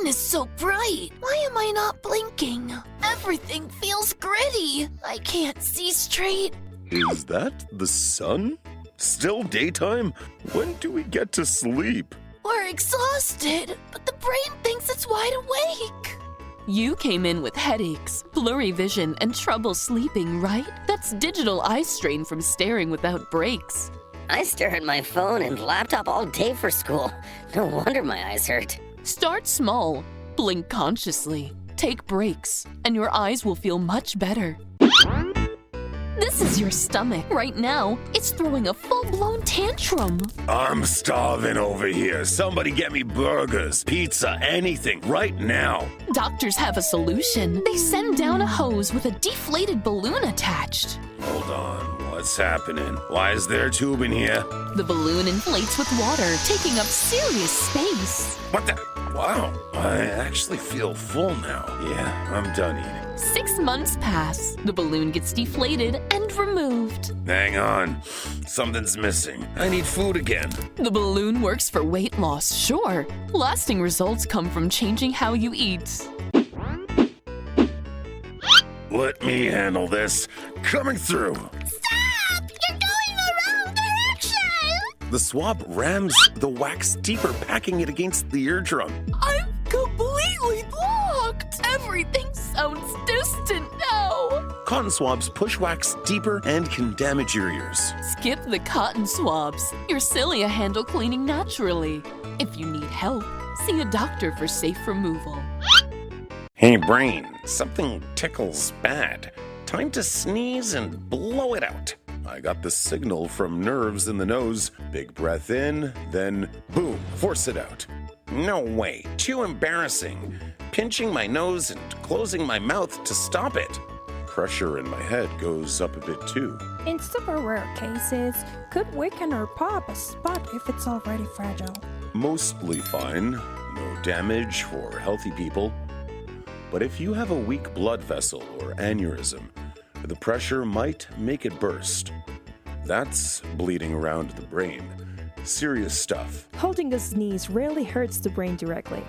is so bright. Why am I not blinking? Everything feels gritty. I can't see straight. Is that the sun? Still daytime? When do we get to sleep? We're exhausted, but the brain thinks it's wide awake. You came in with headaches, blurry vision, and trouble sleeping, right? That's digital eye strain from staring without breaks. I stare at my phone and laptop all day for school. No wonder my eyes hurt. Start small, blink consciously, take breaks, and your eyes will feel much better. This is your stomach. Right now, it's throwing a full-blown tantrum. I'm starving over here. Somebody get me burgers, pizza, anything right now. Doctors have a solution. They send down a hose with a deflated balloon attached. Hold on, what's happening? Why is there a tube in here? The balloon inflates with water, taking up serious space. What the? Wow, I actually feel full now. Yeah, I'm done eating. 6 months pass. The balloon gets deflated and removed. Hang on, something's missing. I need food again. The balloon works for weight loss, sure. Lasting results come from changing how you eat. Let me handle this. Coming through. Stop! You're going the wrong direction! The swab rams the wax deeper, packing it against the eardrum. I'm completely blocked. Everything sounds distant now. Cotton swabs push wax deeper and can damage your ears. Skip the cotton swabs. Your cilia handle cleaning naturally. If you need help, see a doctor for safe removal. Hey brain, something tickles bad. Time to sneeze and blow it out. I got the signal from nerves in the nose. Big breath in, then boom, force it out. No way, too embarrassing. Pinching my nose and closing my mouth to stop it. Pressure in my head goes up a bit too. In super rare cases, could weaken or pop a spot if it's already fragile. Mostly fine, no damage for healthy people. But if you have a weak blood vessel or aneurysm, the pressure might make it burst. That's bleeding around the brain. Serious stuff. Holding a sneeze rarely hurts the brain directly.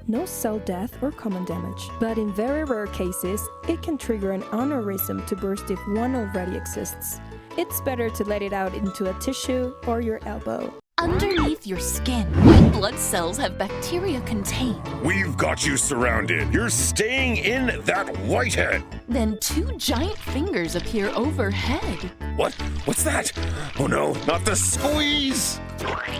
No cell death or common damage. But in very rare cases, it can trigger an aneurysm to burst if one already exists. It's better to let it out into a tissue or your elbow. Underneath your skin, white blood cells have bacteria contained. We've got you surrounded. You're staying in that whitehead. Then 2 giant fingers appear overhead. What? What's that? Oh no, not the squeeze! Finally,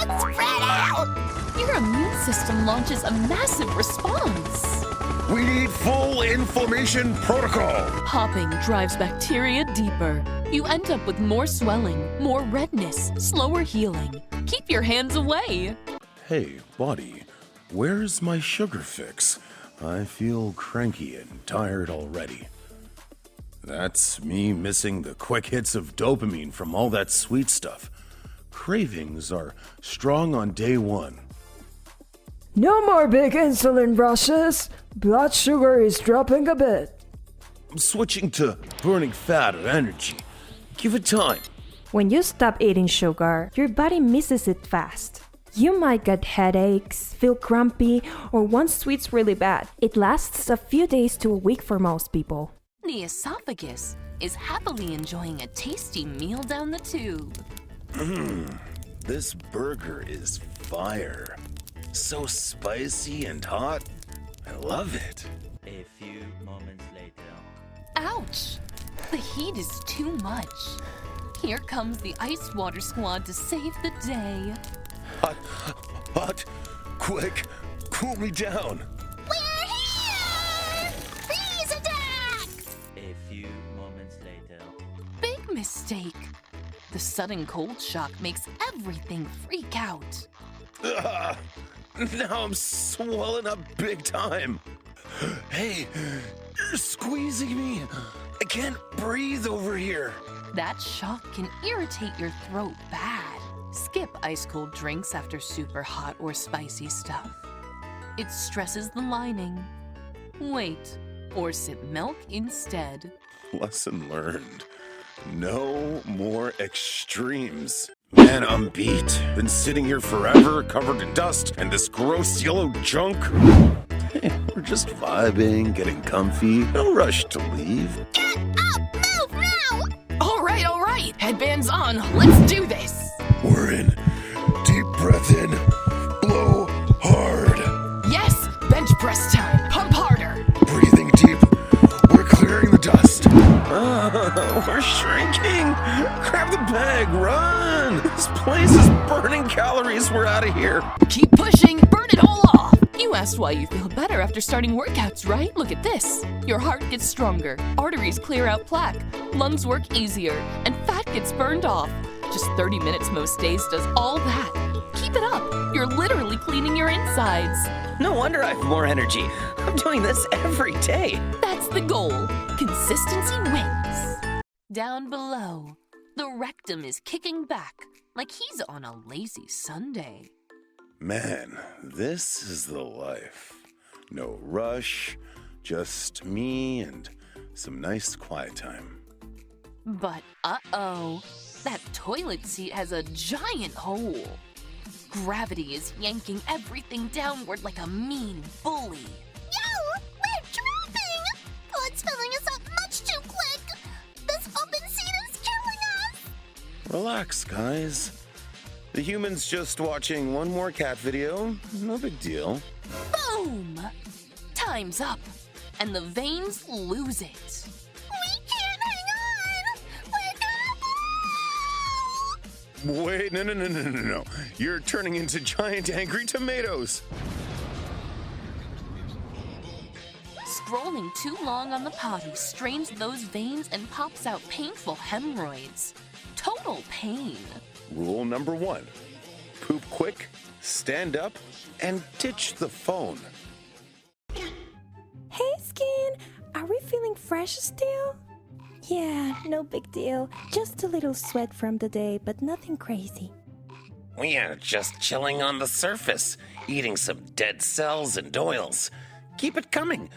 let's spread out! Your immune system launches a massive response. We need full inflammation protocol. Popping drives bacteria deeper. You end up with more swelling, more redness, slower healing. Keep your hands away. Hey, body, where's my sugar fix? I feel cranky and tired already. That's me missing the quick hits of dopamine from all that sweet stuff. Cravings are strong on day one. No more big insulin rushes. Blood sugar is dropping a bit. I'm switching to burning fat or energy. Give it time. When you stop eating sugar, your body misses it fast. You might get headaches, feel grumpy, or want sweets really bad. It lasts a few days to a week for most people. The esophagus is happily enjoying a tasty meal down the tube. This burger is fire. So spicy and hot. I love it. A few moments later. Ouch! The heat is too much. Here comes the ice water squad to save the day. Hot, quick, cool me down. We're here! Freeze attack! A few moments later. Big mistake. The sudden cold shock makes everything freak out. Now I'm swelling up big time. Hey, you're squeezing me. I can't breathe over here. That shock can irritate your throat bad. Skip ice-cold drinks after super hot or spicy stuff. It stresses the lining. Wait, or sip milk instead. Lesson learned. No more extremes. Man, I'm beat. Been sitting here forever, covered in dust and this gross yellow junk. Hey, we're just vibing, getting comfy. No rush to leave. Get up! Move now! All right. Headbands on. Let's do this. We're in. Deep breath in. Blow hard. Yes, bench press time. Pump harder. Breathing deep. We're clearing the dust. We're shrinking. Grab the bag. Run. This place is burning calories. We're out of here. Keep pushing. Burn it all off. You asked why you feel better after starting workouts, right? Look at this. Your heart gets stronger, arteries clear out plaque, lungs work easier, and fat gets burned off. Just 30 minutes most days does all that. Keep it up. You're literally cleaning your insides. No wonder I have more energy. I'm doing this every day. That's the goal. Consistency wins. Down below, the rectum is kicking back like he's on a lazy Sunday. Man, this is the life. No rush, just me and some nice quiet time. But uh-oh, that toilet seat has a giant hole. Gravity is yanking everything downward like a mean bully. Yo! We're dropping! Oh, it's filling us up much too quick! This open seat is killing us! Relax, guys. The human's just watching one more cat video. No big deal. Boom! Time's up, and the veins lose it. We can't hang on! We're gonna blow! Wait, no. You're turning into giant angry tomatoes. Scrolling too long on the potty strains those veins and pops out painful hemorrhoids. Total pain. Rule number 1. Poop quick, stand up, and ditch the phone. Hey, Skin! Are we feeling fresh still? Yeah, no big deal. Just a little sweat from the day, but nothing crazy. We are just chilling on the surface, eating some dead cells and oils. Keep it coming.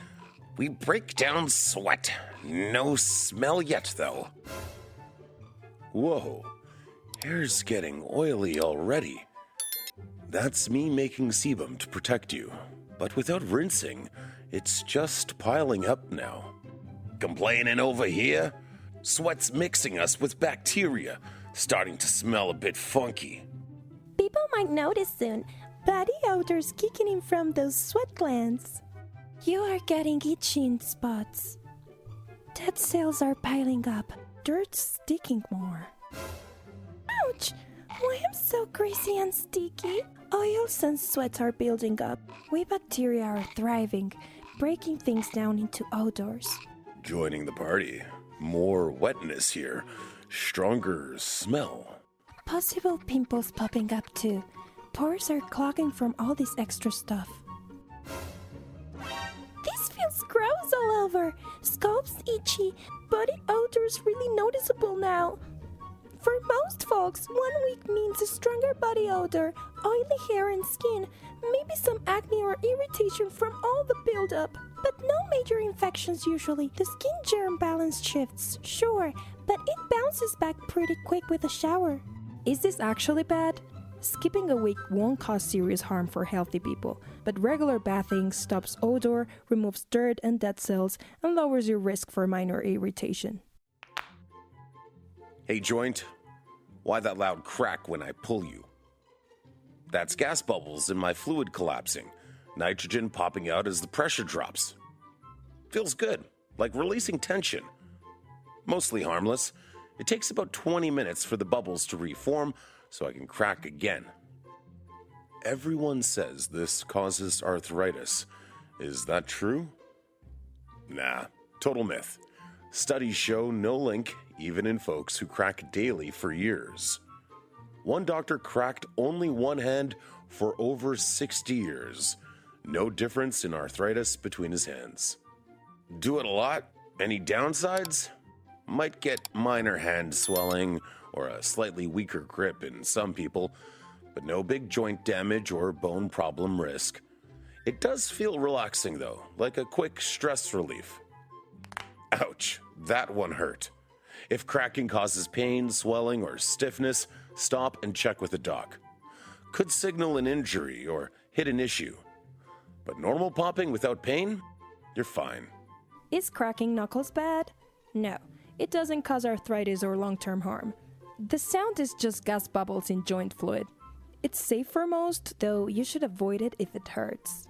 We break down sweat. No smell yet, though. Whoa, hair's getting oily already. That's me making sebum to protect you. But without rinsing, it's just piling up now. Complaining over here? Sweat's mixing us with bacteria, starting to smell a bit funky. People might notice soon. Body odors kicking in from those sweat glands. You are getting itchy in spots. Dead cells are piling up. Dirt's sticking more. Ouch! Why am so greasy and sticky? Oils and sweat are building up. We bacteria are thriving, breaking things down into odors. Joining the party. More wetness here. Stronger smell. Possible pimples popping up too. Pores are clogging from all this extra stuff. This feels gross all over. Scalp's itchy. Body odor's really noticeable now. For most folks, 1 week means a stronger body odor, oily hair and skin, maybe some acne or irritation from all the buildup. But no major infections usually. The skin germ balance shifts, sure, but it bounces back pretty quick with a shower. Is this actually bad? Skipping a week won't cause serious harm for healthy people, but regular bathing stops odor, removes dirt and dead cells, and lowers your risk for minor irritation. Hey, joint. Why that loud crack when I pull you? That's gas bubbles in my fluid collapsing. Nitrogen popping out as the pressure drops. Feels good, like releasing tension. Mostly harmless. It takes about 20 minutes for the bubbles to reform so I can crack again. Everyone says this causes arthritis. Is that true? Nah, total myth. Studies show no link, even in folks who crack daily for years. One doctor cracked only one hand for over 60 years. No difference in arthritis between his hands. Do it a lot? Any downsides? Might get minor hand swelling or a slightly weaker grip in some people, but no big joint damage or bone problem risk. It does feel relaxing though, like a quick stress relief. Ouch, that one hurt. If cracking causes pain, swelling, or stiffness, stop and check with a doc. Could signal an injury or hidden issue. But normal popping without pain? You're fine. Is cracking knuckles bad? No, it doesn't cause arthritis or long-term harm. The sound is just gas bubbles in joint fluid. It's safe for most, though you should avoid it if it hurts.